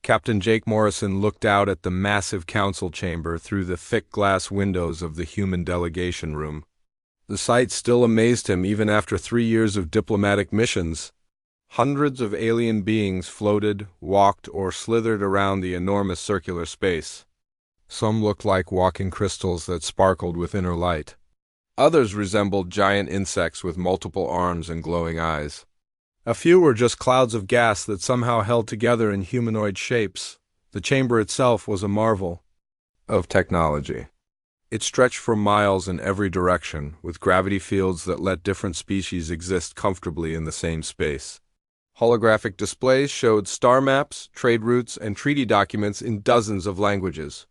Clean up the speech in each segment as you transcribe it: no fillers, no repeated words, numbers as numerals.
Captain Jake Morrison looked out at the massive council chamber through the thick glass windows of the human delegation room. The sight still amazed him even after 3 years of diplomatic missions. Hundreds of alien beings floated, walked, or slithered around the enormous circular space. Some looked like walking crystals that sparkled with inner light. Others resembled giant insects with multiple arms and glowing eyes. A few were just clouds of gas that somehow held together in humanoid shapes. The chamber itself was a marvel of technology. It stretched for miles in every direction, with gravity fields that let different species exist comfortably in the same space. Holographic displays showed star maps, trade routes, and treaty documents in dozens of languages.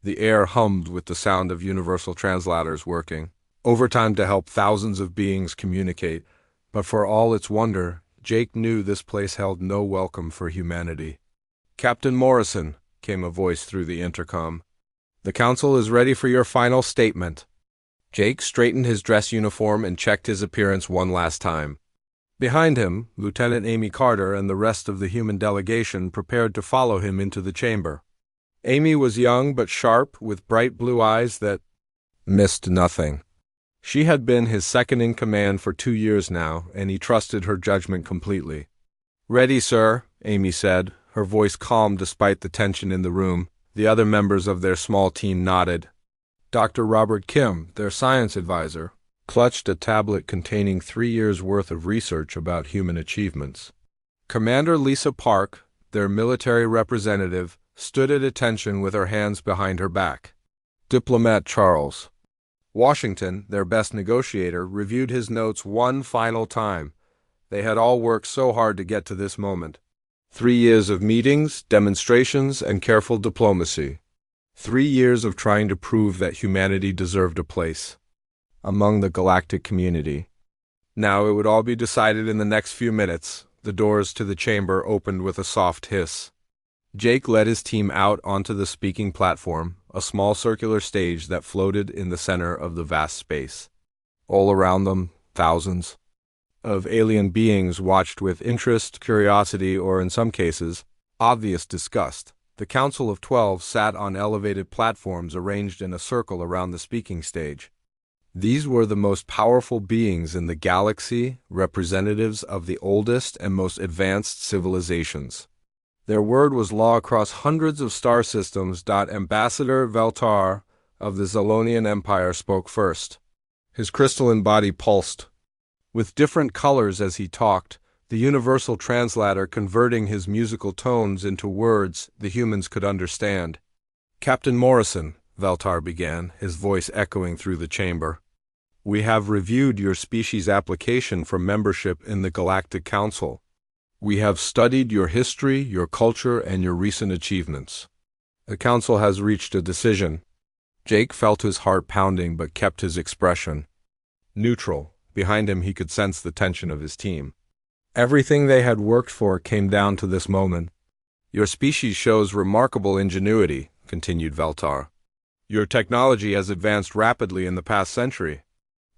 The air hummed with the sound of universal translators working overtime to help thousands of beings communicate, but for all its wonder, Jake knew this place held no welcome for humanity. "Captain Morrison," came a voice through the intercom. "The council is ready for your final statement." Jake straightened his dress uniform and checked his appearance one last time. Behind him, Lieutenant Amy Carter and the rest of the human delegation prepared to follow him into the chamber. Amy was young but sharp, with bright blue eyes that missed nothing. She had been his second-in-command for 2 years now, and he trusted her judgment completely. "Ready, sir," Amy said, her voice calm despite the tension in the room. The other members of their small team nodded. Dr. Robert Kim, their science advisor, clutched a tablet containing 3 years' worth of research about human achievements. Commander Lisa Park, their military representative, stood at attention with her hands behind her back. Diplomat Charles Washington, their best negotiator, reviewed his notes one final time. They had all worked so hard to get to this moment. 3 years of meetings, demonstrations, and careful diplomacy. 3 years of trying to prove that humanity deserved a place among the galactic community. Now it would all be decided in the next few minutes. The doors to the chamber opened with a soft hiss. Jake led his team out onto the speaking platform, a small circular stage that floated in the center of the vast space. All around them, thousands of alien beings watched with interest, curiosity, or in some cases, obvious disgust. The Council of 12 sat on elevated platforms arranged in a circle around the speaking stage. These were the most powerful beings in the galaxy, representatives of the oldest and most advanced civilizations. Their word was law across hundreds of star systems. Ambassador Veltar of the Zalonian Empire spoke first. His crystalline body pulsed with different colors as he talked, the universal translator converting his musical tones into words the humans could understand. "Captain Morrison," Veltar began, his voice echoing through the chamber, "we have reviewed your species' application for membership in the Galactic Council. We have studied your history, your culture, and your recent achievements. The Council has reached a decision." Jake felt his heart pounding but kept his expression neutral. Behind him he could sense the tension of his team. Everything they had worked for came down to this moment. "Your species shows remarkable ingenuity," continued Veltar. "Your technology has advanced rapidly in the past century.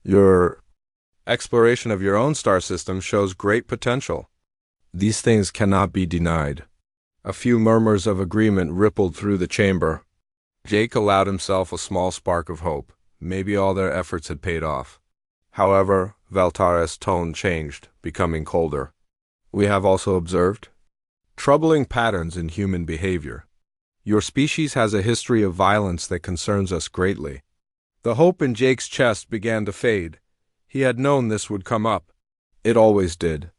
Your exploration of your own star system shows great potential. These things cannot be denied." A few murmurs of agreement rippled through the chamber. Jake allowed himself a small spark of hope. Maybe all their efforts had paid off. However, Veltar's tone changed, becoming colder. "We have also observed troubling patterns in human behavior. Your species has a history of violence that concerns us greatly." The hope in Jake's chest began to fade. He had known this would come up. It always did.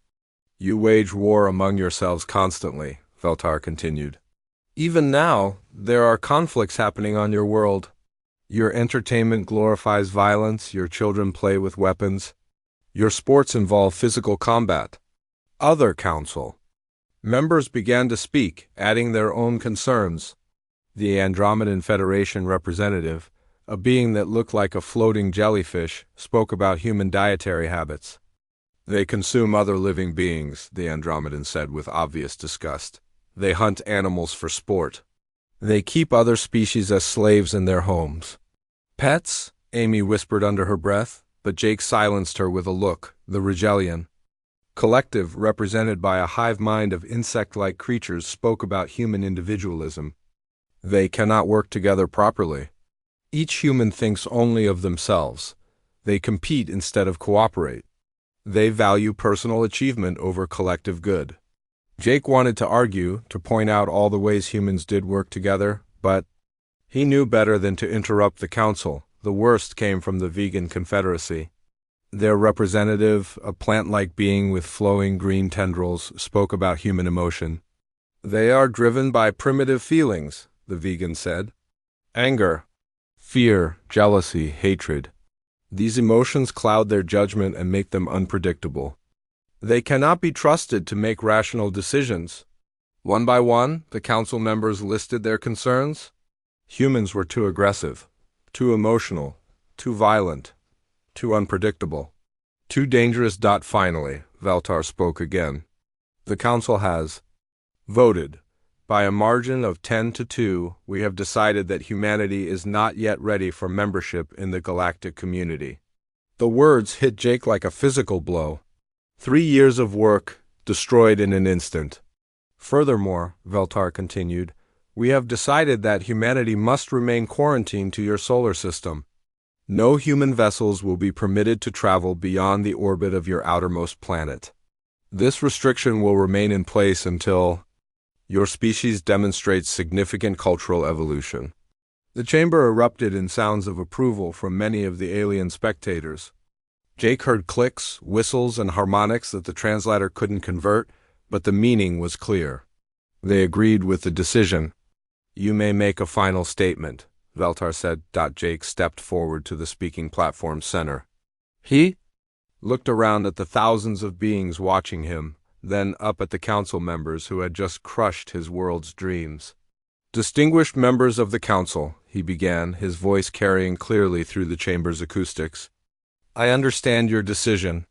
"You wage war among yourselves constantly," Veltar continued. "Even now, there are conflicts happening on your world. Your entertainment glorifies violence, your children play with weapons. Your sports involve physical combat." Other council members began to speak, adding their own concerns. The Andromedan Federation representative, a being that looked like a floating jellyfish, spoke about human dietary habits. "They consume other living beings," the Andromedan said with obvious disgust. "They hunt animals for sport. They keep other species as slaves in their homes." "Pets?" Amy whispered under her breath, but Jake silenced her with a look. "The Regelian Collective, represented by a hive mind of insect-like creatures, spoke about human individualism. They cannot work together properly. Each human thinks only of themselves. They compete instead of cooperate. They value personal achievement over collective good. Jake wanted to argue, to point out all the ways humans did work together, but he knew better than to interrupt the council. The worst came from the Vegan Confederacy. Their representative, a plant-like being with flowing green tendrils, spoke about human emotion. They are driven by primitive feelings, the vegan said. Anger, fear, jealousy, hatred. These emotions cloud their judgment and make them unpredictable. They cannot be trusted to make rational decisions. One by one, the council members listed their concerns. Humans were too aggressive, too emotional, too violent, too unpredictable, too dangerous. Finally, Veltar spoke again. The council has voted. By a margin of 10-2, we have decided that humanity is not yet ready for membership in the galactic community. The words hit Jake like a physical blow. 3 years of work destroyed in an instant. Furthermore, Veltar continued, we have decided that humanity must remain quarantined to your solar system. No human vessels will be permitted to travel beyond the orbit of your outermost planet. This restriction will remain in place until your species demonstrates significant cultural evolution. The chamber erupted in sounds of approval from many of the alien spectators. Jake heard clicks, whistles, and harmonics that the translator couldn't convert, but the meaning was clear. They agreed with the decision. You may make a final statement, Veltar said. Jake stepped forward to the speaking platform center. He looked around at the thousands of beings watching him, then up at the council members who had just crushed his world's dreams. Distinguished members of the council, he began, his voice carrying clearly through the chamber's acoustics. I understand your decision.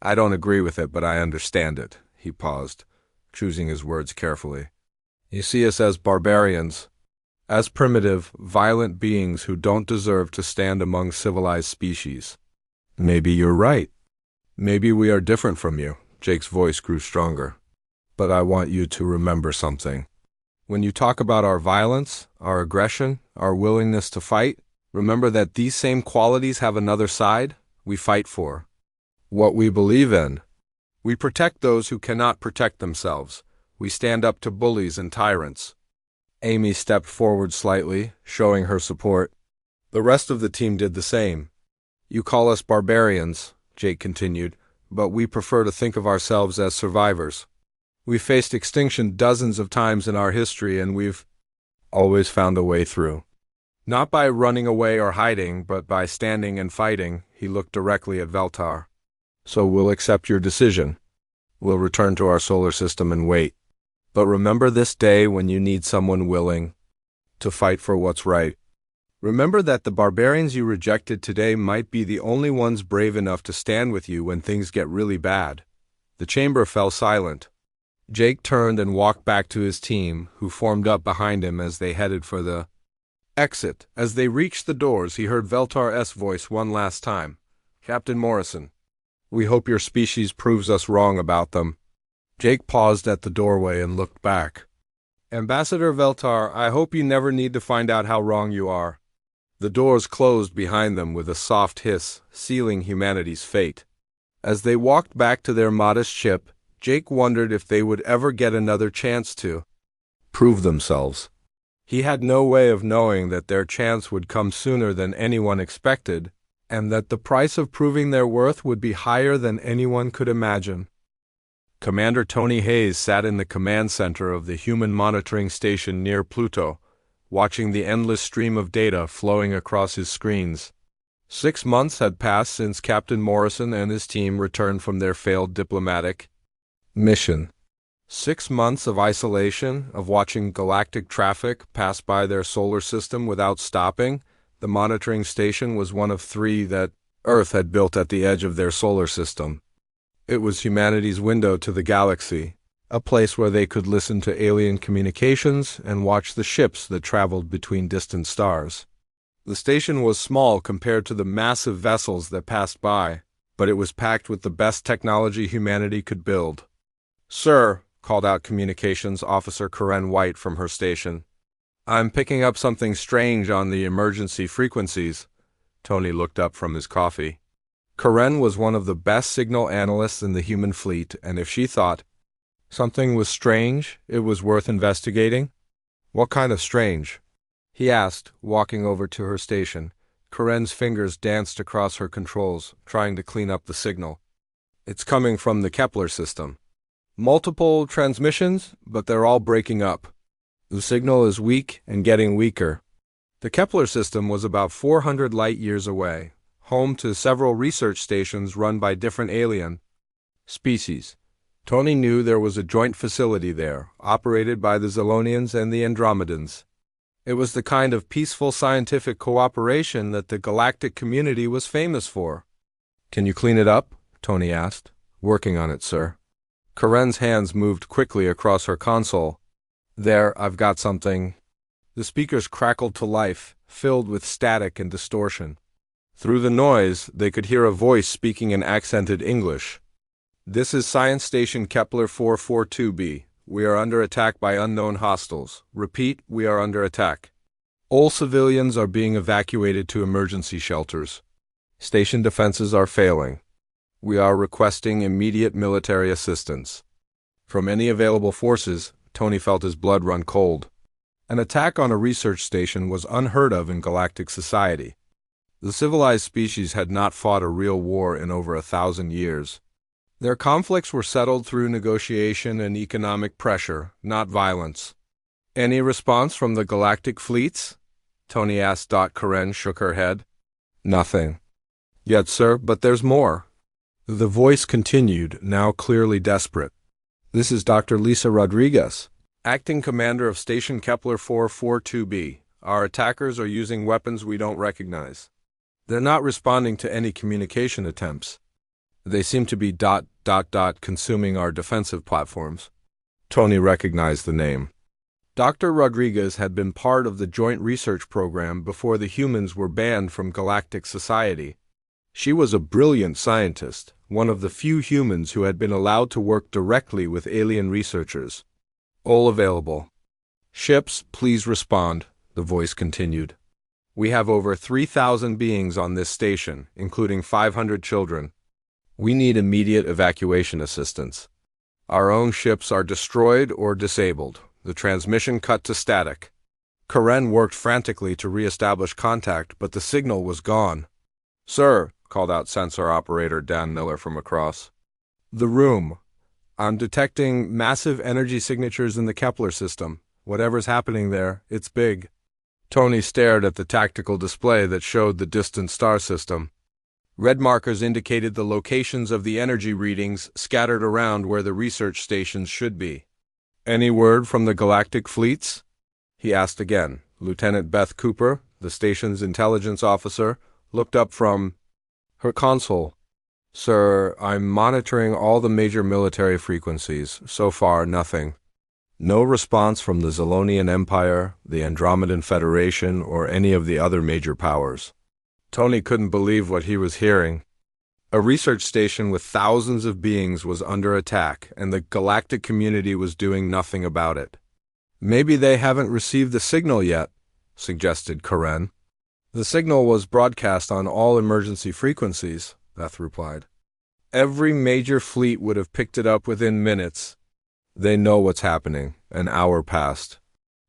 I don't agree with it, but I understand it. He paused, choosing his words carefully. You see us as barbarians, as primitive, violent beings who don't deserve to stand among civilized species. Maybe you're right. Maybe we are different from you. Jake's voice grew stronger. But I want you to remember something. When you talk about our violence, our aggression, our willingness to fight, remember that these same qualities have another side we fight for. What we believe in. We protect those who cannot protect themselves. We stand up to bullies and tyrants. Amy stepped forward slightly, showing her support. The rest of the team did the same. You call us barbarians, Jake continued, but we prefer to think of ourselves as survivors. We faced extinction dozens of times in our history, and we've always found a way through. Not by running away or hiding, but by standing and fighting. He looked directly at Veltar. So we'll accept your decision. We'll return to our solar system and wait. But remember this day when you need someone willing to fight for what's right. Remember that the barbarians you rejected today might be the only ones brave enough to stand with you when things get really bad. The chamber fell silent. Jake turned and walked back to his team, who formed up behind him as they headed for the exit. As they reached the doors, he heard Veltar's voice one last time. Captain Morrison, we hope your species proves us wrong about them. Jake paused at the doorway and looked back. Ambassador Veltar, I hope you never need to find out how wrong you are. The doors closed behind them with a soft hiss, sealing humanity's fate. As they walked back to their modest ship, Jake wondered if they would ever get another chance to prove themselves. He had no way of knowing that their chance would come sooner than anyone expected, and that the price of proving their worth would be higher than anyone could imagine. Commander Tony Hayes sat in the command center of the human monitoring station near Pluto, watching the endless stream of data flowing across his screens. 6 months had passed since Captain Morrison and his team returned from their failed diplomatic mission. 6 months of isolation, of watching galactic traffic pass by their solar system without stopping. The monitoring station was one of 3 that Earth had built at the edge of their solar system. It was humanity's window to the galaxy, a place where they could listen to alien communications and watch the ships that traveled between distant stars. The station was small compared to the massive vessels that passed by, but it was packed with the best technology humanity could build. "Sir," called out Communications Officer Karen White from her station, "I'm picking up something strange on the emergency frequencies." Tony looked up from his coffee. Karen was one of the best signal analysts in the human fleet, and if she thought something was strange, it was worth investigating. "What kind of strange?" he asked, walking over to her station. Karen's fingers danced across her controls, trying to clean up the signal. "It's coming from the Kepler system. Multiple transmissions, but they're all breaking up. The signal is weak and getting weaker." The Kepler system was about 400 light-years away, home to several research stations run by different alien species. Tony knew there was a joint facility there, operated by the Zolonians and the Andromedans. It was the kind of peaceful scientific cooperation that the galactic community was famous for. "Can you clean it up?" Tony asked. "Working on it, sir." Karen's hands moved quickly across her console. "There, I've got something." The speakers crackled to life, filled with static and distortion. Through the noise, they could hear a voice speaking in accented English. "This is Science Station Kepler 442b. We are under attack by unknown hostiles. Repeat, we are under attack. All civilians are being evacuated to emergency shelters. Station defenses are failing. We are requesting immediate military assistance." From any available forces, Tony felt his blood run cold. An attack on a research station was unheard of in galactic society. The civilized species had not fought a real war in over 1,000 years. Their conflicts were settled through negotiation and economic pressure, not violence. "Any response from the galactic fleets?" Tony asked. Karen shook her head. "Nothing." "Yet, sir, but there's more." The voice continued, now clearly desperate. "This is Dr. Lisa Rodriguez, acting commander of Station Kepler 442b. Our attackers are using weapons we don't recognize. They're not responding to any communication attempts. They seem to be consuming our defensive platforms." Tony recognized the name. Dr. Rodriguez had been part of the joint research program before the humans were banned from galactic society. She was a brilliant scientist, one of the few humans who had been allowed to work directly with alien researchers. "All available. Ships, please respond," the voice continued. "We have over 3,000 beings on this station, including 500 children. We need immediate evacuation assistance. Our own ships are destroyed or disabled. The transmission cut to static." Karen worked frantically to re-establish contact, but the signal was gone. "Sir," called out sensor operator Dan Miller from across the room, "I'm detecting massive energy signatures in the Kepler system. Whatever's happening there, it's big." Tony stared at the tactical display that showed the distant star system. Red markers indicated the locations of the energy readings scattered around where the research stations should be. "Any word from the galactic fleets?" he asked again. Lieutenant Beth Cooper, the station's intelligence officer, looked up from her console. "Sir, I'm monitoring all the major military frequencies. So far, nothing. No response from the Zolonian Empire, the Andromedan Federation, or any of the other major powers." Tony couldn't believe what he was hearing. A research station with thousands of beings was under attack, and the galactic community was doing nothing about it. "Maybe they haven't received the signal yet," suggested Karen. "The signal was broadcast on all emergency frequencies," Beth replied. "Every major fleet would have picked it up within minutes. They know what's happening." An hour passed.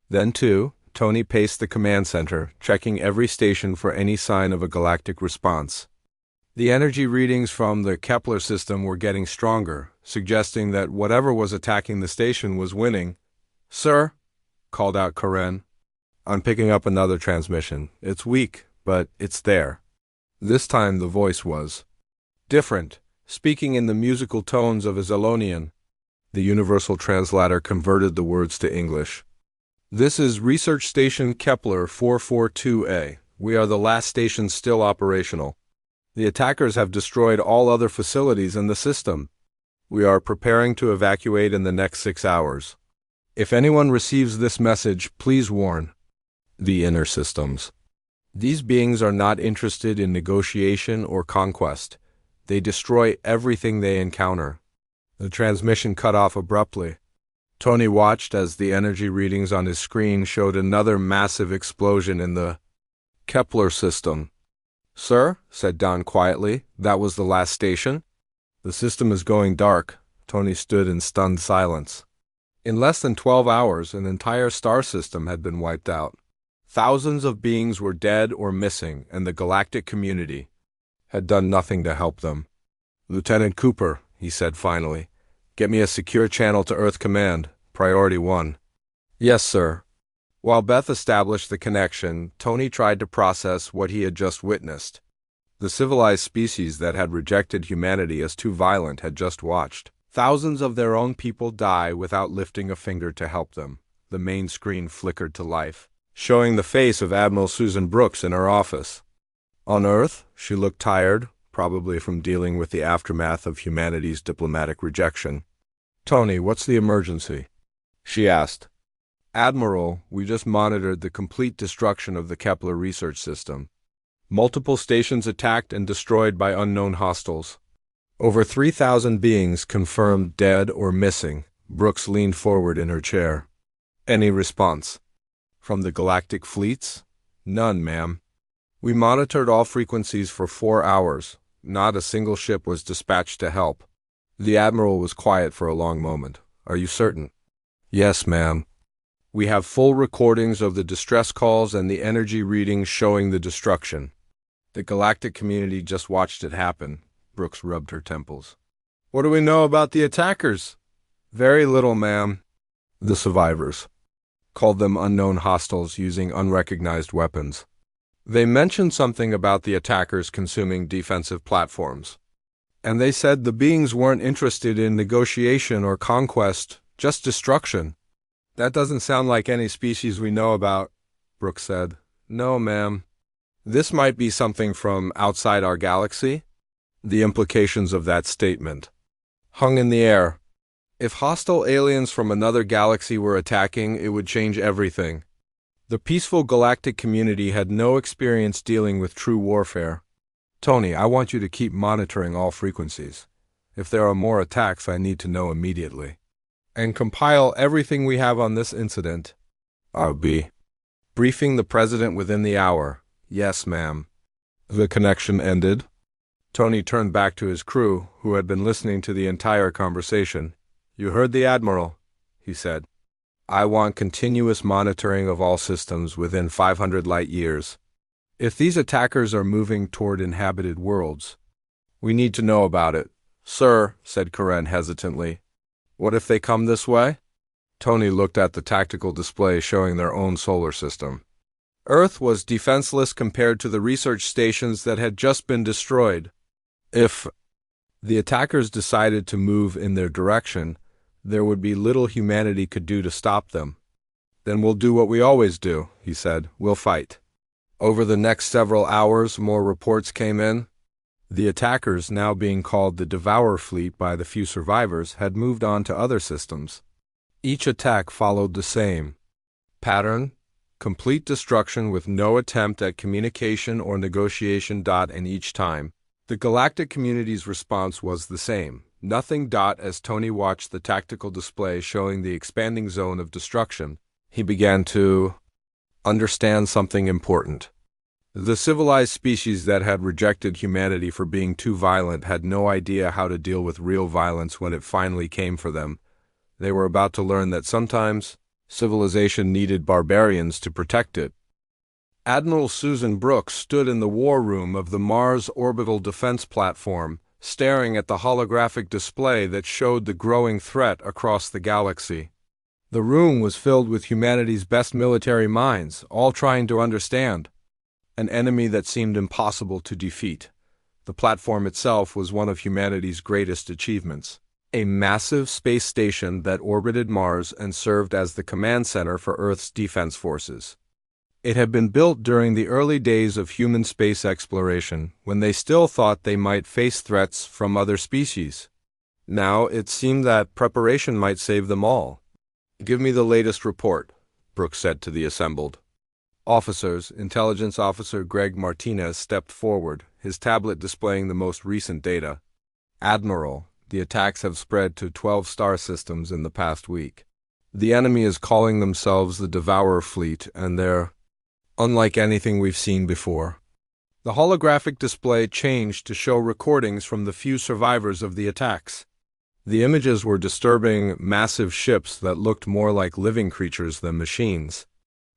Then, too, Tony paced the command center, checking every station for any sign of a galactic response. The energy readings from the Kepler system were getting stronger, suggesting that whatever was attacking the station was winning. "Sir," called out Karen, "I'm picking up another transmission. It's weak, but it's there." This time the voice was different, speaking in the musical tones of a Zolonian. The universal translator converted the words to English. "This is Research Station Kepler 442a. We are the last station still operational. The attackers have destroyed all other facilities in the system. We are preparing to evacuate in the next 6 hours. If anyone receives this message, please warn the inner systems. These beings are not interested in negotiation or conquest. They destroy everything they encounter. The transmission cut off abruptly. Tony watched as the energy readings on his screen showed another massive explosion in the Kepler system. "Sir," said Don quietly, "that was the last station?" "The system is going dark." Tony stood in stunned silence. In less than 12 hours, an entire star system had been wiped out. Thousands of beings were dead or missing, and the galactic community had done nothing to help them. "Lieutenant Cooper," he said finally, "get me a secure channel to Earth Command, Priority 1. "Yes, sir." While Beth established the connection, Tony tried to process what he had just witnessed. The civilized species that had rejected humanity as too violent had just watched thousands of their own people die without lifting a finger to help them. The main screen flickered to life, showing the face of Admiral Susan Brooks in her office. On Earth, she looked tired, probably from dealing with the aftermath of humanity's diplomatic rejection. "Tony, what's the emergency?" she asked. "Admiral, we just monitored the complete destruction of the Kepler research system. Multiple stations attacked and destroyed by unknown hostiles. Over 3,000 beings confirmed dead or missing." Brooks leaned forward in her chair. "Any response from the galactic fleets?" "None, ma'am. We monitored all frequencies for 4 hours. Not a single ship was dispatched to help." The Admiral was quiet for a long moment. "Are you certain?" "Yes, ma'am. We have full recordings of the distress calls and the energy readings showing the destruction. The galactic community just watched it happen." Brooks rubbed her temples. "What do we know about the attackers?" "Very little, ma'am." The survivors called them unknown hostiles using unrecognized weapons. They mentioned something about the attackers consuming defensive platforms. And they said the beings weren't interested in negotiation or conquest, just destruction. "That doesn't sound like any species we know about," Brooks said. "No, ma'am. This might be something from outside our galaxy." The implications of that statement hung in the air. If hostile aliens from another galaxy were attacking, it would change everything. The peaceful galactic community had no experience dealing with true warfare. "Tony, I want you to keep monitoring all frequencies. If there are more attacks, I need to know immediately. And compile everything we have on this incident." "I'll be briefing the President within the hour." "Yes, ma'am." The connection ended. Tony turned back to his crew, who had been listening to the entire conversation. "You heard the Admiral," he said. "I want continuous monitoring of all systems within 500 light years. If these attackers are moving toward inhabited worlds, we need to know about it." "Sir," said Karen hesitantly, "what if they come this way?" Tony looked at the tactical display showing their own solar system. Earth was defenseless compared to the research stations that had just been destroyed. If the attackers decided to move in their direction, there would be little humanity could do to stop them. "Then we'll do what we always do," he said. "We'll fight." Over the next several hours, more reports came in. The attackers, now being called the Devourer Fleet by the few survivors, had moved on to other systems. Each attack followed the same pattern: complete destruction with no attempt at communication or negotiation. And each time, the galactic community's response was the same. Nothing. As Tony watched the tactical display showing the expanding zone of destruction, he began to understand something important. The civilized species that had rejected humanity for being too violent had no idea how to deal with real violence when it finally came for them. They were about to learn that sometimes civilization needed barbarians to protect it. Admiral Susan Brooks stood in the war room of the Mars Orbital Defense Platform, staring at the holographic display that showed the growing threat across the galaxy. The room was filled with humanity's best military minds, all trying to understand an enemy that seemed impossible to defeat. The platform itself was one of humanity's greatest achievements. A massive space station that orbited Mars and served as the command center for Earth's defense forces. It had been built during the early days of human space exploration, when they still thought they might face threats from other species. Now it seemed that preparation might save them all. "Give me the latest report," Brooks said to the assembled officers. Intelligence Officer Greg Martinez stepped forward, his tablet displaying the most recent data. Admiral, the attacks have spread to 12 star systems in the past week. The enemy is calling themselves the Devourer Fleet, and they're unlike anything we've seen before. The holographic display changed to show recordings from the few survivors of the attacks. The images were disturbing massive ships that looked more like living creatures than machines.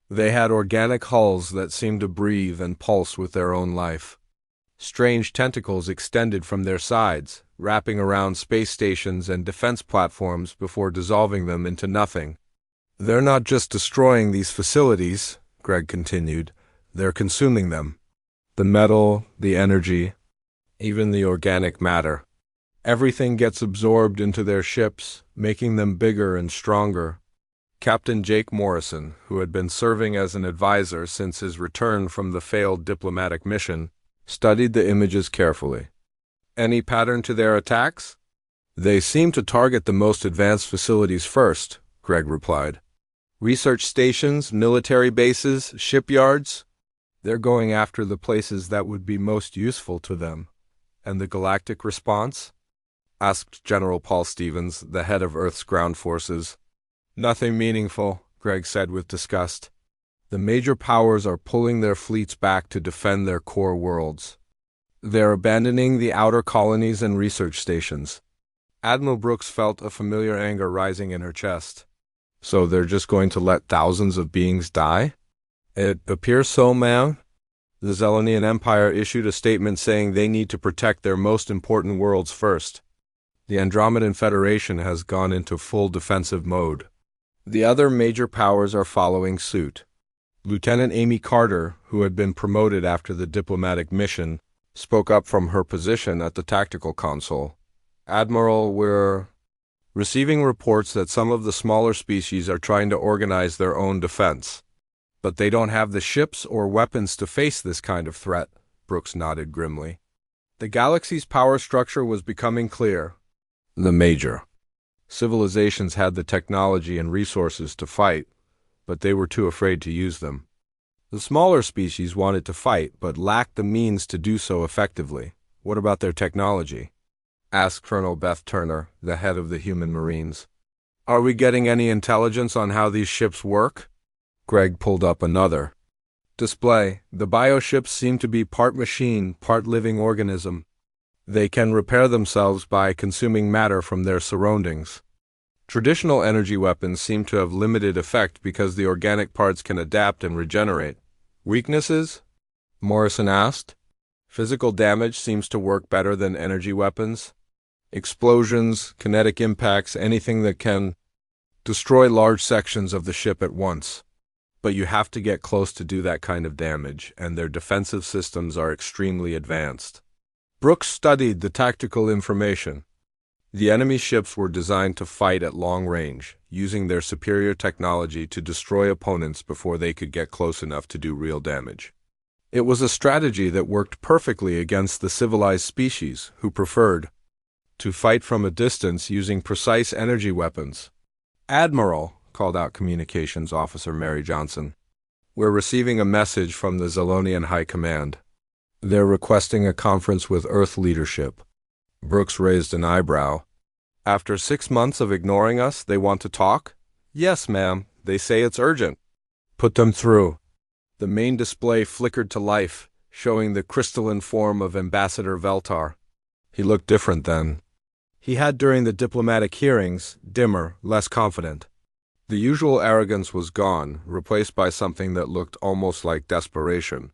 They had organic hulls that seemed to breathe and pulse with their own life. Strange tentacles extended from their sides, wrapping around space stations and defense platforms before dissolving them into nothing. "They're not just destroying these facilities," Greg continued. "They're consuming them. The metal, the energy, even the organic matter. Everything gets absorbed into their ships, making them bigger and stronger." Captain Jake Morrison, who had been serving as an advisor since his return from the failed diplomatic mission, studied the images carefully. "Any pattern to their attacks?" "They seem to target the most advanced facilities first," Greg replied. "Research stations, military bases, shipyards. They're going after the places that would be most useful to them." "And the galactic response?" asked General Paul Stevens, the head of Earth's ground forces. "Nothing meaningful," Greg said with disgust. "The major powers are pulling their fleets back to defend their core worlds. They're abandoning the outer colonies and research stations." Admiral Brooks felt a familiar anger rising in her chest. "So they're just going to let thousands of beings die?" "It appears so, ma'am." The Zelenian Empire issued a statement saying they need to protect their most important worlds first. The Andromedan Federation has gone into full defensive mode. The other major powers are following suit. Lieutenant Amy Carter, who had been promoted after the diplomatic mission, spoke up from her position at the tactical console. "Admiral, we're receiving reports that some of the smaller species are trying to organize their own defense. But they don't have the ships or weapons to face this kind of threat," Brooks nodded grimly. The galaxy's power structure was becoming clear. The major civilizations had the technology and resources to fight, but they were too afraid to use them. The smaller species wanted to fight, but lacked the means to do so effectively. "What about their technology?" asked Colonel Beth Turner, the head of the Human Marines. "Are we getting any intelligence on how these ships work?" Greg pulled up another display. The bioships seem to be part machine, part living organism. They can repair themselves by consuming matter from their surroundings. Traditional energy weapons seem to have limited effect because the organic parts can adapt and regenerate. "Weaknesses?" Morrison asked. "Physical damage seems to work better than energy weapons. Explosions, kinetic impacts, anything that can destroy large sections of the ship at once. But you have to get close to do that kind of damage, and their defensive systems are extremely advanced." Brooks studied the tactical information. The enemy ships were designed to fight at long range, using their superior technology to destroy opponents before they could get close enough to do real damage. It was a strategy that worked perfectly against the civilized species, who preferred to fight from a distance using precise energy weapons. "Admiral," called out Communications Officer Mary Johnson, "we're receiving a message from the Zelonian High Command. They're requesting a conference with Earth leadership." Brooks raised an eyebrow. "After 6 months of ignoring us, they want to talk?" "Yes, ma'am. They say it's urgent." "Put them through." The main display flickered to life, showing the crystalline form of Ambassador Veltar. He looked different then. He had during the diplomatic hearings, dimmer, less confident. The usual arrogance was gone, replaced by something that looked almost like desperation.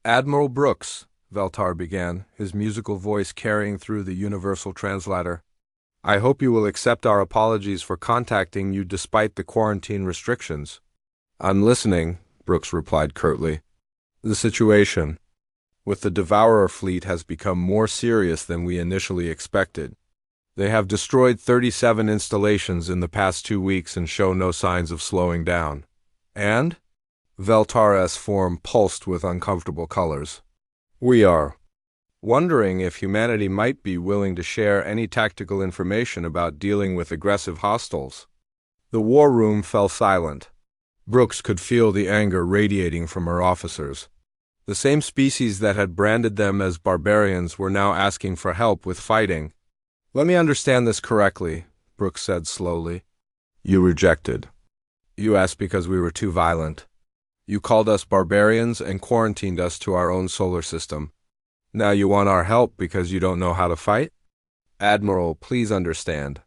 "Admiral Brooks," Veltar began, his musical voice carrying through the universal translator, "I hope you will accept our apologies for contacting you despite the quarantine restrictions." "I'm listening," Brooks replied curtly. "The situation with the Devourer fleet has become more serious than we initially expected. They have destroyed 37 installations in the past 2 weeks and show no signs of slowing down." "And?" Veltar's form pulsed with uncomfortable colors. "We are wondering if humanity might be willing to share any tactical information about dealing with aggressive hostiles." The war room fell silent. Brooks could feel the anger radiating from her officers. The same species that had branded them as barbarians were now asking for help with fighting. "Let me understand this correctly," Brooks said slowly. "You rejected. You asked because we were too violent. You called us barbarians and quarantined us to our own solar system. Now you want our help because you don't know how to fight? Admiral, please understand.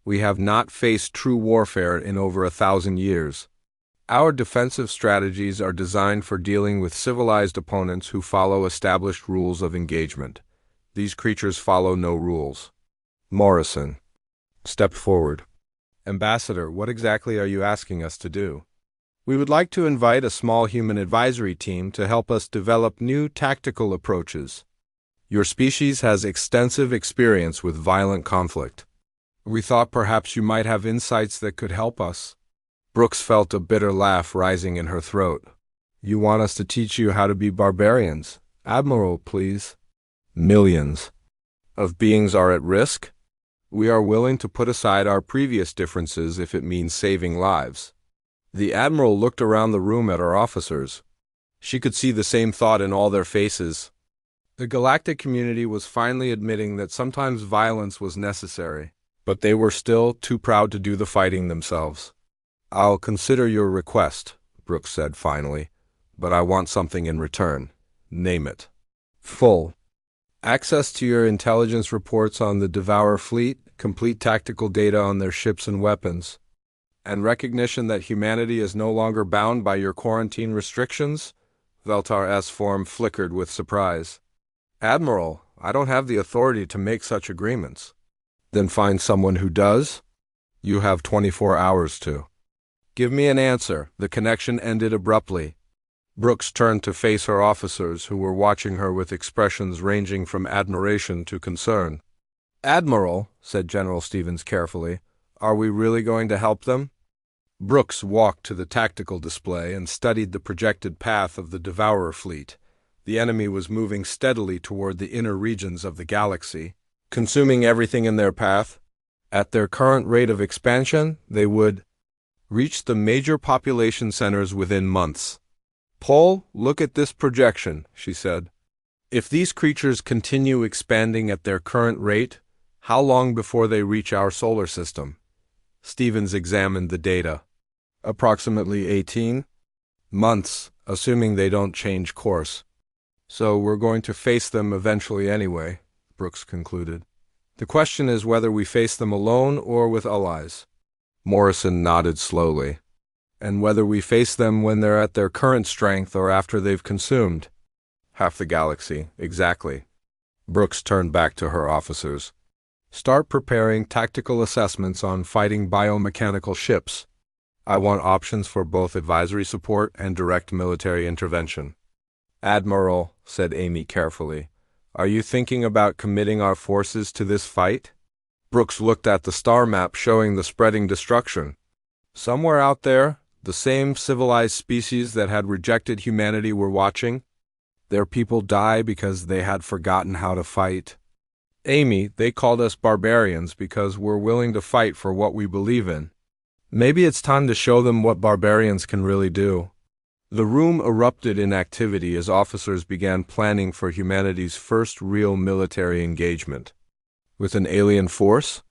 We have not faced true warfare in over 1,000 years. Our defensive strategies are designed for dealing with civilized opponents who follow established rules of engagement. These creatures follow no rules." Morrison stepped forward. "Ambassador, what exactly are you asking us to do?" "We would like to invite a small human advisory team to help us develop new tactical approaches. Your species has extensive experience with violent conflict. We thought perhaps you might have insights that could help us." Brooks felt a bitter laugh rising in her throat. "You want us to teach you how to be barbarians? Admiral, please. Millions of beings are at risk. We are willing to put aside our previous differences if it means saving lives." The Admiral looked around the room at her officers. She could see the same thought in all their faces. The galactic community was finally admitting that sometimes violence was necessary, but they were still too proud to do the fighting themselves. "I'll consider your request," Brooks said finally, "but I want something in return. Name it." "Full access to your intelligence reports on the Devourer fleet, complete tactical data on their ships and weapons, and recognition that humanity is no longer bound by your quarantine restrictions." Veltar S. form flickered with surprise. "Admiral, I don't have the authority to make such agreements." "Then find someone who does. You have 24 hours to." "Give me an answer." The connection ended abruptly. Brooks turned to face her officers, who were watching her with expressions ranging from admiration to concern. "Admiral," said General Stevens carefully, "are we really going to help them?" Brooks walked to the tactical display and studied the projected path of the Devourer fleet. The enemy was moving steadily toward the inner regions of the galaxy, consuming everything in their path. At their current rate of expansion, they would reach the major population centers within months. "Paul, look at this projection," she said. "If these creatures continue expanding at their current rate, how long before they reach our solar system?" Stevens examined the data. "Approximately 18 months, assuming they don't change course. So we're going to face them eventually anyway," Brooks concluded. "The question is whether we face them alone or with allies." Morrison nodded slowly. "And whether we face them when they're at their current strength or after they've consumed half the galaxy." "Exactly." Brooks turned back to her officers. "Start preparing tactical assessments on fighting biomechanical ships. I want options for both advisory support and direct military intervention." "Admiral," said Amy carefully, "are you thinking about committing our forces to this fight?" Brooks looked at the star map showing the spreading destruction. Somewhere out there, the same civilized species that had rejected humanity were watching. Their people die because they had forgotten how to fight. "Amy, they called us barbarians because we're willing to fight for what we believe in. Maybe it's time to show them what barbarians can really do." The room erupted in activity as officers began planning for humanity's first real military engagement. With an alien force?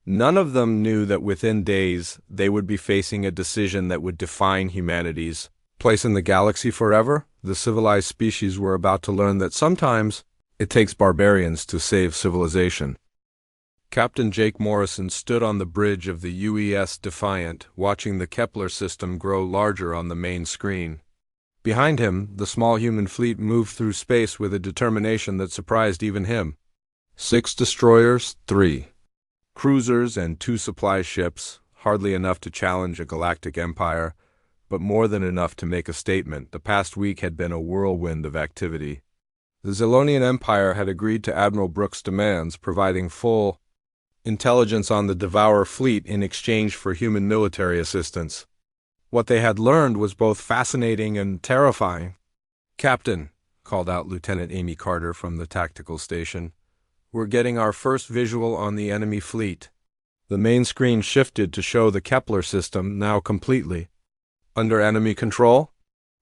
None of them knew that within days they would be facing a decision that would define humanity's place in the galaxy forever. The civilized species were about to learn that sometimes it takes barbarians to save civilization. Captain Jake Morrison stood on the bridge of the UES Defiant, watching the Kepler system grow larger on the main screen. Behind him, the small human fleet moved through space with a determination that surprised even him. 6 destroyers, 3 cruisers, and 2 supply ships, hardly enough to challenge a galactic empire, but more than enough to make a statement. The past week had been a whirlwind of activity. The Zilonian Empire had agreed to Admiral Brooks' demands, providing full intelligence on the Devourer fleet in exchange for human military assistance. What they had learned was both fascinating and terrifying. "Captain," called out Lieutenant Amy Carter from the tactical station, "we're getting our first visual on the enemy fleet." The main screen shifted to show the Kepler system, now completely under enemy control.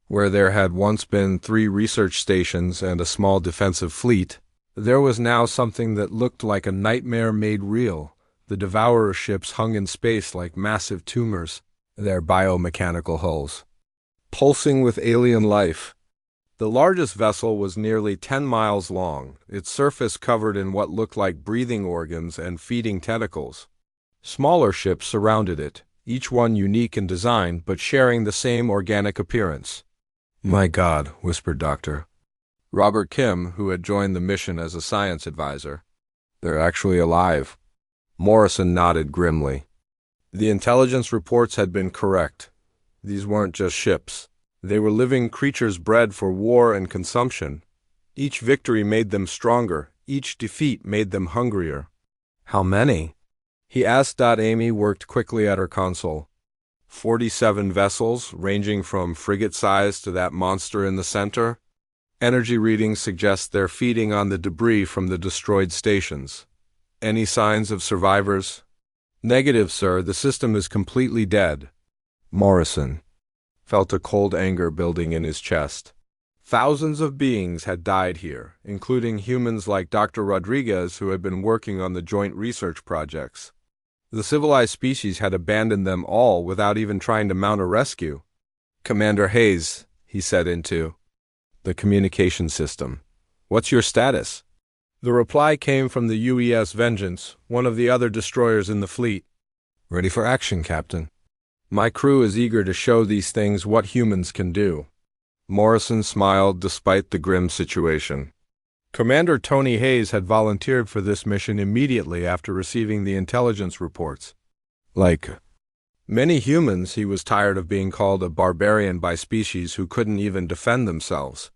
Where there had once been 3 research stations and a small defensive fleet, there was now something that looked like a nightmare made real. The Devourer ships hung in space like massive tumors, their biomechanical hulls pulsing with alien life. The largest vessel was nearly 10 miles long, its surface covered in what looked like breathing organs and feeding tentacles. Smaller ships surrounded it, each one unique in design but sharing the same organic appearance. "My God," whispered Dr. Robert Kim, who had joined the mission as a science advisor. "They're actually alive." Morrison nodded grimly. The intelligence reports had been correct. These weren't just ships. They were living creatures bred for war and consumption. Each victory made them stronger. Each defeat made them hungrier. "How many?" he asked. Amy worked quickly at her console. 47 vessels, ranging from frigate size to that monster in the center. Energy readings suggest they're feeding on the debris from the destroyed stations. "Any signs of survivors?" "Negative, sir. The system is completely dead." Morrison felt a cold anger building in his chest. Thousands of beings had died here, including humans like Dr. Rodriguez, who had been working on the joint research projects. The civilized species had abandoned them all without even trying to mount a rescue. "Commander Hayes," he said into the communication system, "what's your status?" The reply came from the UES Vengeance, one of the other destroyers in the fleet. "Ready for action, Captain. My crew is eager to show these things what humans can do." Morrison smiled despite the grim situation. Commander Tony Hayes had volunteered for this mission immediately after receiving the intelligence reports. Like many humans, he was tired of being called a barbarian by species who couldn't even defend themselves.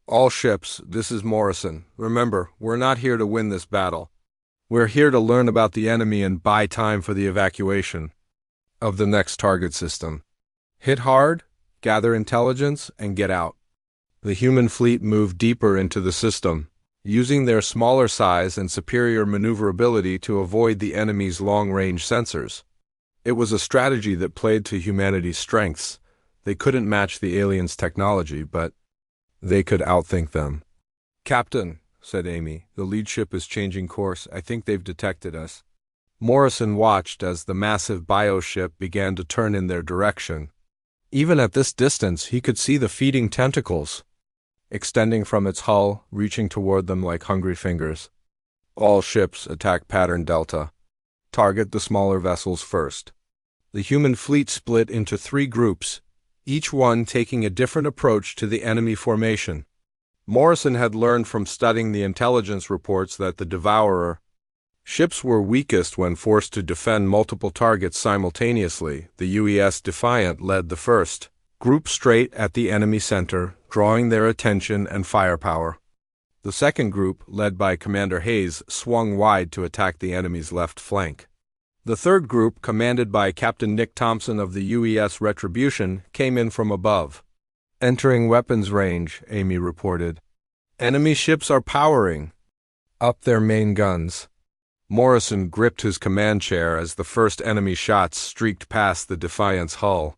"All ships, this is Morrison. Remember, we're not here to win this battle. We're here to learn about the enemy and buy time for the evacuation of the next target system. Hit hard, gather intelligence, and get out." The human fleet moved deeper into the system, using their smaller size and superior maneuverability to avoid the enemy's long-range sensors. It was a strategy that played to humanity's strengths. They couldn't match the aliens' technology, but they could outthink them. "Captain," said Amy, "the lead ship is changing course. I think they've detected us." Morrison watched as the massive bioship began to turn in their direction. Even at this distance, he could see the feeding tentacles extending from its hull, reaching toward them like hungry fingers. "All ships, attack pattern Delta. Target the smaller vessels first." The human fleet split into 3 groups, each one taking a different approach to the enemy formation. Morrison had learned from studying the intelligence reports that the Devourer ships were weakest when forced to defend multiple targets simultaneously. The UES Defiant led the first group straight at the enemy center, drawing their attention and firepower. The second group, led by Commander Hayes, swung wide to attack the enemy's left flank. The third group, commanded by Captain Nick Thompson of the UES Retribution, came in from above. "Entering weapons range," Amy reported. "Enemy ships are powering up their main guns." Morrison gripped his command chair as the first enemy shots streaked past the Defiant's hull.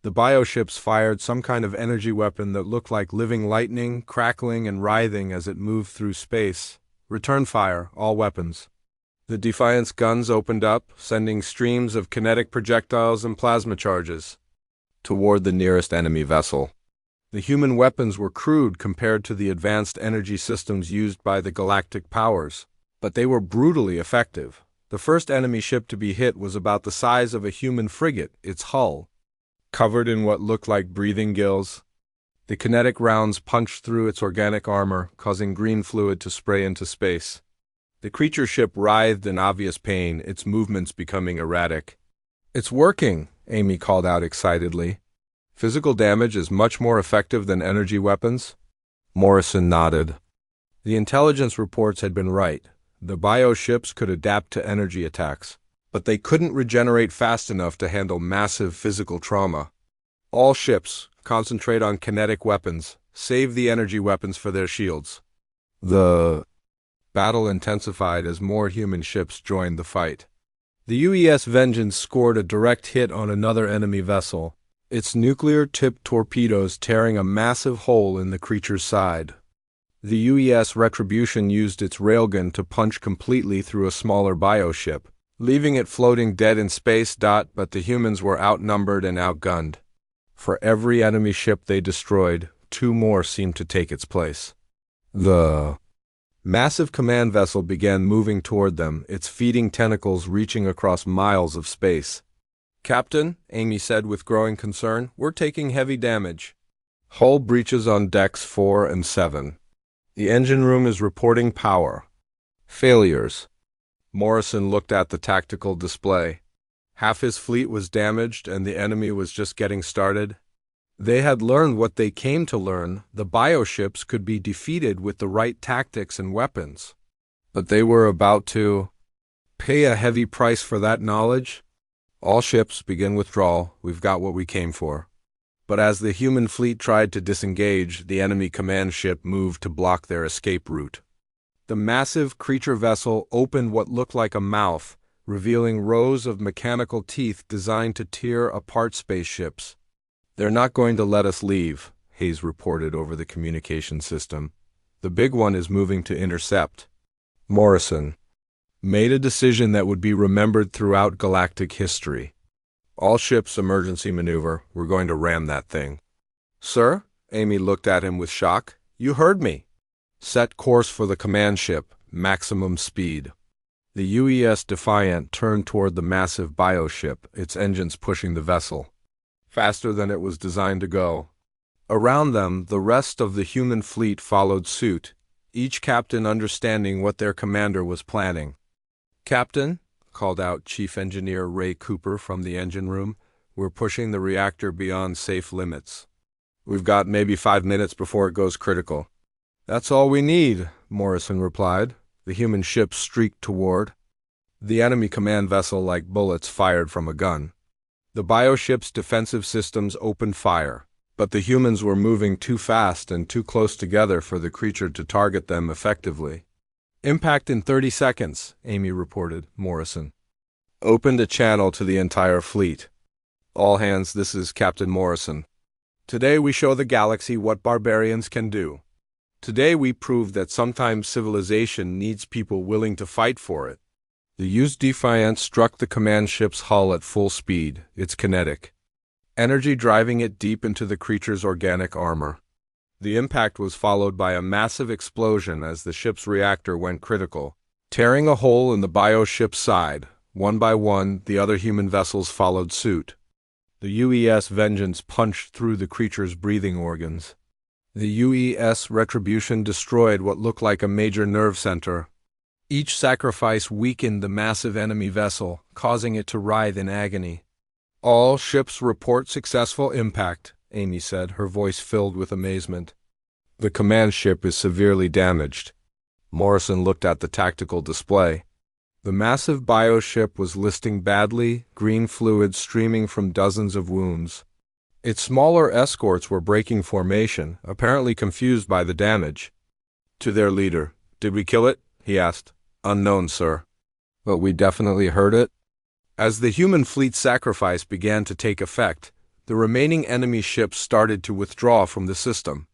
The bioships fired some kind of energy weapon that looked like living lightning, crackling and writhing as it moved through space. "Return fire, all weapons." The Defiant's guns opened up, sending streams of kinetic projectiles and plasma charges toward the nearest enemy vessel. The human weapons were crude compared to the advanced energy systems used by the galactic powers, but they were brutally effective. The first enemy ship to be hit was about the size of a human frigate, its hull covered in what looked like breathing gills. The kinetic rounds punched through its organic armor, causing green fluid to spray into space. The creature ship writhed in obvious pain, its movements becoming erratic. "It's working," Amy called out excitedly. "Physical damage is much more effective than energy weapons?" Morrison nodded. The intelligence reports had been right. The bioships could adapt to energy attacks, but they couldn't regenerate fast enough to handle massive physical trauma. "All ships, concentrate on kinetic weapons. Save the energy weapons for their shields." The battle intensified as more human ships joined the fight. The UES Vengeance scored a direct hit on another enemy vessel. its nuclear-tipped torpedoes tearing a massive hole in the creature's side. The UES Retribution used its railgun to punch completely through a smaller bioship, leaving it floating dead in space. But the humans were outnumbered and outgunned. For every enemy ship they destroyed, 2 more seemed to take its place. The massive command vessel began moving toward them, its feeding tentacles reaching across miles of space. "Captain," Amy said with growing concern, "we're taking heavy damage. Hull breaches on decks 4 and 7. The engine room is reporting power failures." Morrison looked at the tactical display. Half his fleet was damaged, and the enemy was just getting started. They had learned what they came to learn: the bioships could be defeated with the right tactics and weapons. But they were about to pay a heavy price for that knowledge. "All ships begin withdrawal. We've got what we came for." But as the human fleet tried to disengage, the enemy command ship moved to block their escape route. The massive creature vessel opened what looked like a mouth, revealing rows of mechanical teeth designed to tear apart spaceships. "They're not going to let us leave," Hayes reported over the communication system. "The big one is moving to intercept." Morrison made a decision that would be remembered throughout galactic history. "All ships emergency maneuver. We're going to ram that thing." "Sir?" Amy looked at him with shock. "You heard me." "Set course for the command ship. Maximum speed." The UES Defiant turned toward the massive bioship, its engines pushing the vessel faster than it was designed to go. Around them, the rest of the human fleet followed suit, each captain understanding what their commander was planning. "Captain," called out Chief Engineer Ray Cooper from the engine room, "we're pushing the reactor beyond safe limits. We've got maybe 5 minutes before it goes critical." "That's all we need," Morrison replied. The human ship streaked toward the enemy command vessel like bullets fired from a gun. The bioship's defensive systems opened fire, but the humans were moving too fast and too close together for the creature to target them effectively. "Impact in 30 seconds, Amy reported. Morrison opened a channel to the entire fleet. "All hands, this is Captain Morrison. Today we show the galaxy what barbarians can do. Today we prove that sometimes civilization needs people willing to fight for it." The used Defiant struck the command ship's hull at full speed, its kinetic energy driving it deep into the creature's organic armor. The impact was followed by a massive explosion as the ship's reactor went critical, tearing a hole in the bioship's side. One by one, the other human vessels followed suit. The UES Vengeance punched through the creature's breathing organs. The UES Retribution destroyed what looked like a major nerve center. Each sacrifice weakened the massive enemy vessel, causing it to writhe in agony. "All ships report successful impact," Amy said, her voice filled with amazement. "The command ship is severely damaged." Morrison looked at the tactical display. The massive bioship was listing badly, green fluid streaming from dozens of wounds. Its smaller escorts were breaking formation, apparently confused by the damage. To their leader, "Did we kill it?" he asked. "Unknown, sir. But we definitely heard it." As the human fleet's sacrifice began to take effect, the remaining enemy ships started to withdraw from the system.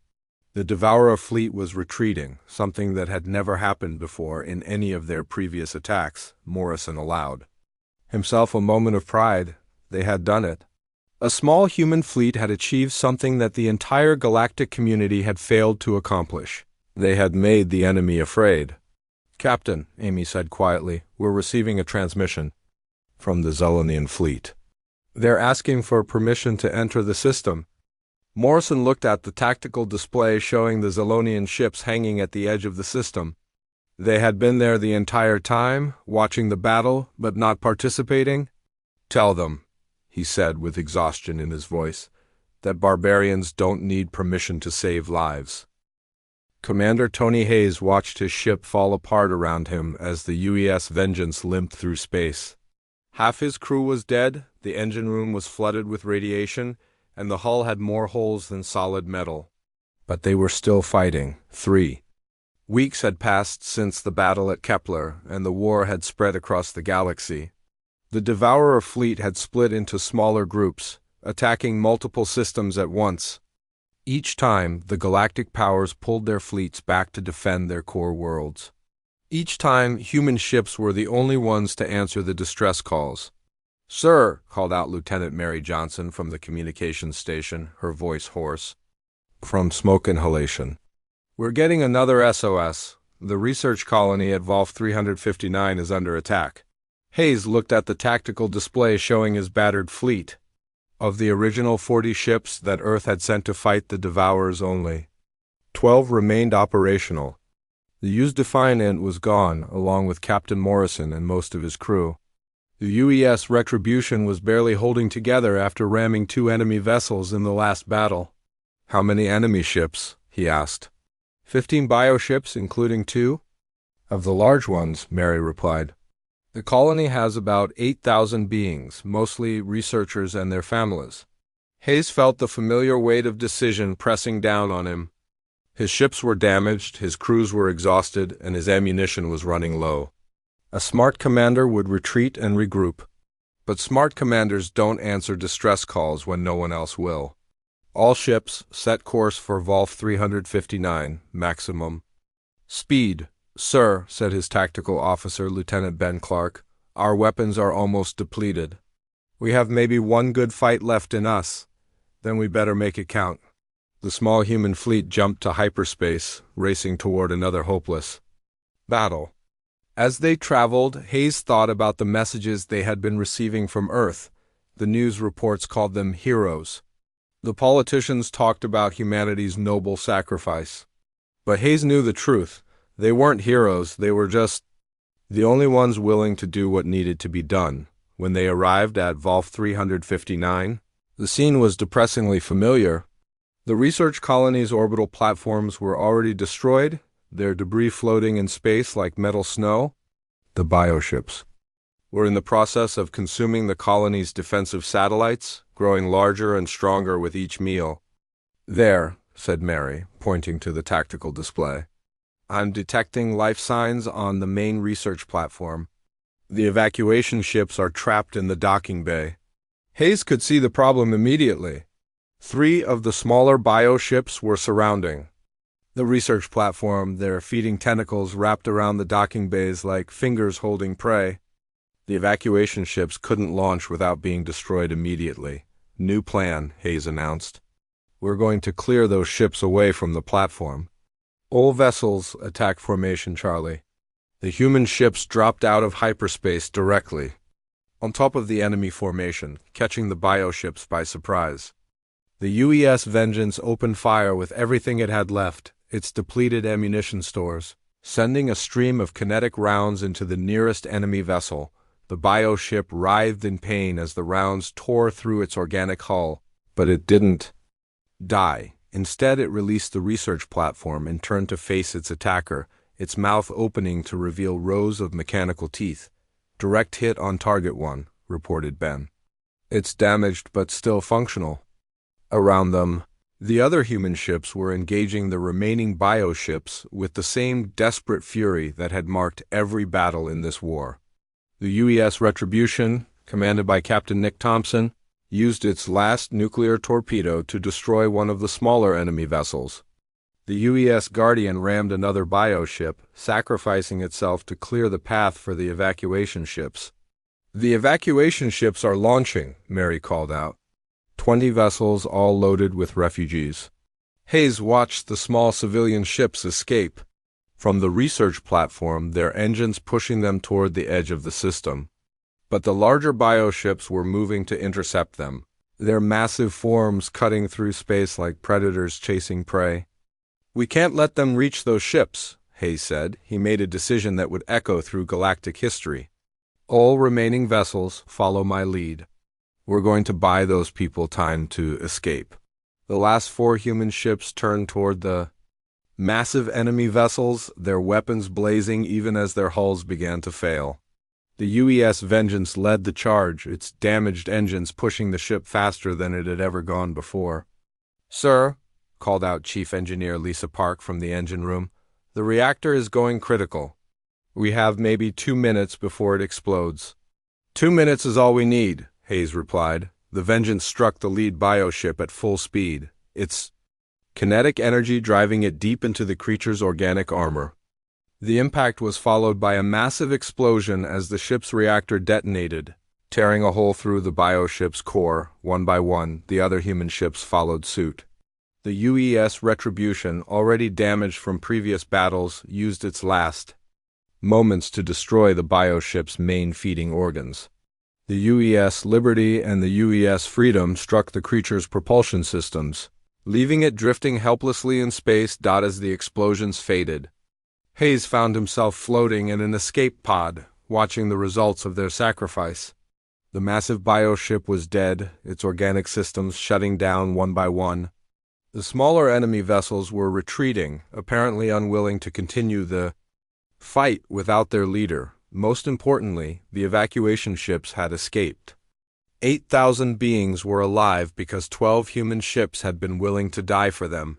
The Devourer fleet was retreating, something that had never happened before in any of their previous attacks, Morrison allowed himself a moment of pride. They had done it. A small human fleet had achieved something that the entire galactic community had failed to accomplish. They had made the enemy afraid. "Captain," Amy said quietly, "we're receiving a transmission from the Zelonian fleet. They're asking for permission to enter the system." Morrison looked at the tactical display showing the Zelonian ships hanging at the edge of the system. They had been there the entire time, watching the battle, but not participating. "Tell them," he said with exhaustion in his voice, "that barbarians don't need permission to save lives." Commander Tony Hayes watched his ship fall apart around him as the UES Vengeance limped through space. Half his crew was dead, the engine room was flooded with radiation, and the hull had more holes than solid metal. But they were still fighting. 3 weeks had passed since the battle at Kepler, and the war had spread across the galaxy. The Devourer fleet had split into smaller groups, attacking multiple systems at once. Each time, the galactic powers pulled their fleets back to defend their core worlds. Each time, human ships were the only ones to answer the distress calls. "Sir," called out Lieutenant Mary Johnson from the communications station, her voice hoarse from smoke inhalation. "We're getting another SOS. The research colony at Vol 359 is under attack." Hayes looked at the tactical display showing his battered fleet. Of the original 40 ships that Earth had sent to fight the Devourers only, 12 remained operational. The used Defiant was gone, along with Captain Morrison and most of his crew. The UES Retribution was barely holding together after ramming 2 enemy vessels in the last battle. "How many enemy ships?" he asked. 15 bioships, including 2 of the large ones, Mary replied. "The colony has about 8,000 beings, mostly researchers and their families." Hayes felt the familiar weight of decision pressing down on him. His ships were damaged, his crews were exhausted, and his ammunition was running low. A smart commander would retreat and regroup. But smart commanders don't answer distress calls when no one else will. "All ships, set course for Vol 359, maximum speed." "Sir," said his tactical officer, Lieutenant Ben Clark, "our weapons are almost depleted. We have maybe one good fight left in us. Then we better make it count." The small human fleet jumped to hyperspace, racing toward another hopeless battle. As they traveled, Hayes thought about the messages they had been receiving from Earth. The news reports called them heroes. The politicians talked about humanity's noble sacrifice. But Hayes knew the truth. They weren't heroes, they were just the only ones willing to do what needed to be done. When they arrived at Vol 359, the scene was depressingly familiar. The research colony's orbital platforms were already destroyed, their debris floating in space like metal snow. The bioships were in the process of consuming the colony's defensive satellites, growing larger and stronger with each meal. "There," said Mary, pointing to the tactical display. "I'm detecting life signs on the main research platform. The evacuation ships are trapped in the docking bay." Hayes could see the problem immediately. 3 of the smaller bioships were surrounding the research platform, their feeding tentacles wrapped around the docking bays like fingers holding prey. The evacuation ships couldn't launch without being destroyed immediately. "New plan," Hayes announced. "We're going to clear those ships away from the platform." "All vessels, attack formation, Charlie." The human ships dropped out of hyperspace directly on top of the enemy formation, catching the bioships by surprise. The UES Vengeance opened fire with everything it had left, its depleted ammunition stores, sending a stream of kinetic rounds into the nearest enemy vessel. The bioship writhed in pain as the rounds tore through its organic hull, but it didn't die. Instead, it released the research platform and turned to face its attacker, its mouth opening to reveal rows of mechanical teeth. "Direct hit on target 1, reported Ben. "It's damaged but still functional." Around them, the other human ships were engaging the remaining bioships with the same desperate fury that had marked every battle in this war. The UES Retribution, commanded by Captain Nick Thompson, used its last nuclear torpedo to destroy one of the smaller enemy vessels. The UES Guardian rammed another bioship, sacrificing itself to clear the path for the evacuation ships. "The evacuation ships are launching," Mary called out. 20 vessels, all loaded with refugees. Hayes watched the small civilian ships escape from the research platform, their engines pushing them toward the edge of the system. But the larger bioships were moving to intercept them, their massive forms cutting through space like predators chasing prey. "We can't let them reach those ships," Hayes said. He made a decision that would echo through galactic history. "All remaining vessels, follow my lead. We're going to buy those people time to escape." The last 4 human ships turned toward the massive enemy vessels, their weapons blazing even as their hulls began to fail. The UES Vengeance led the charge, its damaged engines pushing the ship faster than it had ever gone before. "Sir," called out Chief Engineer Lisa Park from the engine room, "the reactor is going critical. We have maybe 2 minutes before it explodes." 2 minutes is all we need," Hayes replied. The Vengeance struck the lead bioship at full speed, its kinetic energy driving it deep into the creature's organic armor. The impact was followed by a massive explosion as the ship's reactor detonated, tearing a hole through the bioship's core. One by one, the other human ships followed suit. The UES Retribution, already damaged from previous battles, used its last moments to destroy the bioship's main feeding organs. The UES Liberty and the UES Freedom struck the creature's propulsion systems, leaving it drifting helplessly in space. As the explosions faded, Hayes found himself floating in an escape pod, watching the results of their sacrifice. The massive bioship was dead, its organic systems shutting down one by one. The smaller enemy vessels were retreating, apparently unwilling to continue the fight without their leader. Most importantly, the evacuation ships had escaped. 8,000 beings were alive because 12 human ships had been willing to die for them.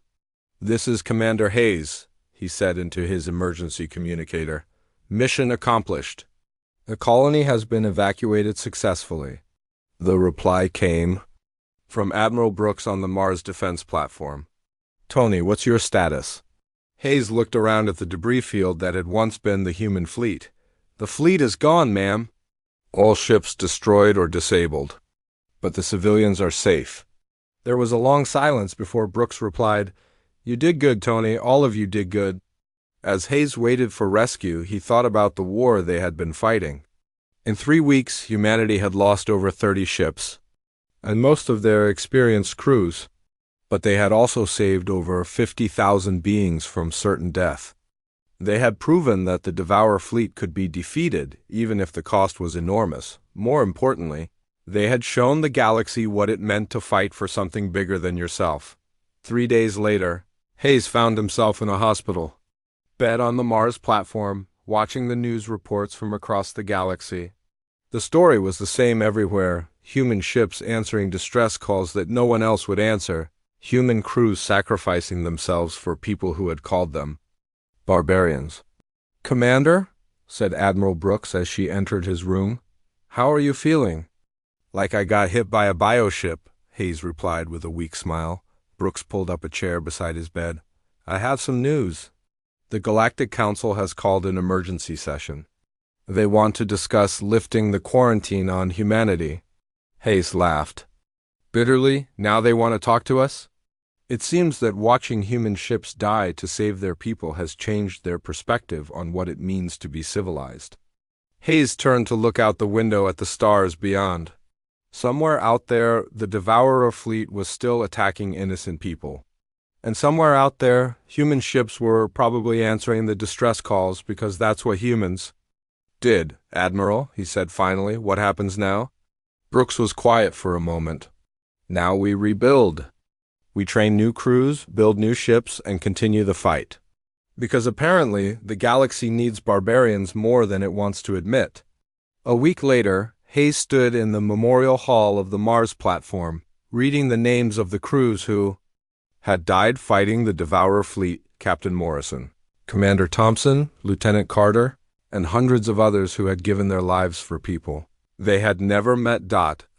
"This is Commander Hayes," he said into his emergency communicator. "Mission accomplished. The colony has been evacuated successfully." The reply came from Admiral Brooks on the Mars defense platform. "Tony, what's your status?" Hayes looked around at the debris field that had once been the human fleet. "The fleet is gone, ma'am. All ships destroyed or disabled. But the civilians are safe." There was a long silence before Brooks replied, "You did good, Tony. All of you did good." As Hayes waited for rescue, he thought about the war they had been fighting. In 3 weeks, humanity had lost over 30 ships, and most of their experienced crews, but they had also saved over 50,000 beings from certain death. They had proven that the Devourer fleet could be defeated, even if the cost was enormous. More importantly, they had shown the galaxy what it meant to fight for something bigger than yourself. 3 days later, Hayes found himself in a hospital bed on the Mars platform, watching the news reports from across the galaxy. The story was the same everywhere: human ships answering distress calls that no one else would answer, human crews sacrificing themselves for people who had called them barbarians. "Commander," said Admiral Brooks as she entered his room, "how are you feeling?" "Like I got hit by a bioship," Hayes replied with a weak smile. Brooks pulled up a chair beside his bed. "I have some news. The Galactic Council has called an emergency session. They want to discuss lifting the quarantine on humanity." Hayes laughed bitterly. "Now they want to talk to us?" It seems that watching human ships die to save their people has changed their perspective on what it means to be civilized. Hayes turned to look out the window at the stars beyond. Somewhere out there, the Devourer fleet was still attacking innocent people. And somewhere out there, human ships were probably answering the distress calls because that's what humans did. "Admiral," he said finally, "what happens now?" Brooks was quiet for a moment. "Now we rebuild. We train new crews, build new ships, and continue the fight. Because apparently, the galaxy needs barbarians more than it wants to admit." A week later, Hayes stood in the memorial hall of the Mars platform, reading the names of the crews who had died fighting the Devourer fleet: Captain Morrison, Commander Thompson, Lieutenant Carter, and hundreds of others who had given their lives for people they had never met.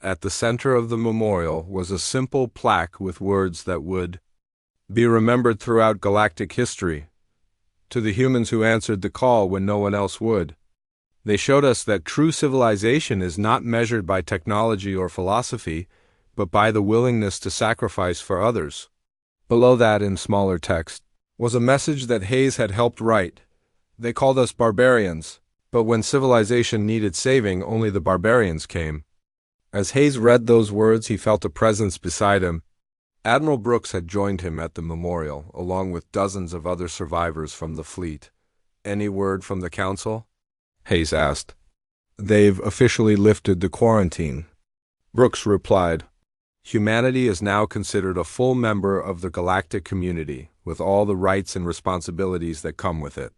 At the center of the memorial was a simple plaque with words that would be remembered throughout galactic history. To the humans who answered the call when no one else would. They showed us that true civilization is not measured by technology or philosophy, but by the willingness to sacrifice for others. Below that, in smaller text, was a message that Hayes had helped write. They called us barbarians, but when civilization needed saving, only the barbarians came. As Hayes read those words, he felt a presence beside him. Admiral Brooks had joined him at the memorial, along with dozens of other survivors from the fleet. "Any word from the Council?" Hayes asked. "They've officially lifted the quarantine," Brooks replied. "Humanity is now considered a full member of the galactic community, with all the rights and responsibilities that come with it."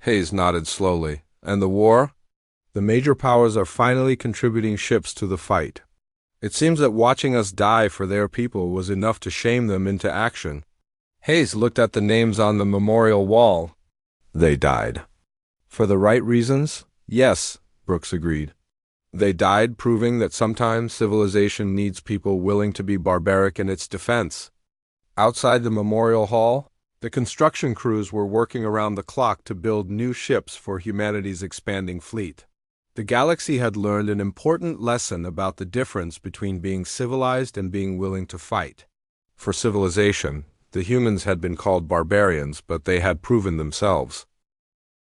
Hayes nodded slowly. "And the war?" "The major powers are finally contributing ships to the fight. It seems that watching us die for their people was enough to shame them into action." Hayes looked at the names on the memorial wall. "They died. For the right reasons?" "Yes," Brooks agreed. They died, proving that sometimes civilization needs people willing to be barbaric in its defense. Outside the memorial hall, the construction crews were working around the clock to build new ships for humanity's expanding fleet. The galaxy had learned an important lesson about the difference between being civilized and being willing to fight. For civilization, the humans had been called barbarians, but they had proven themselves.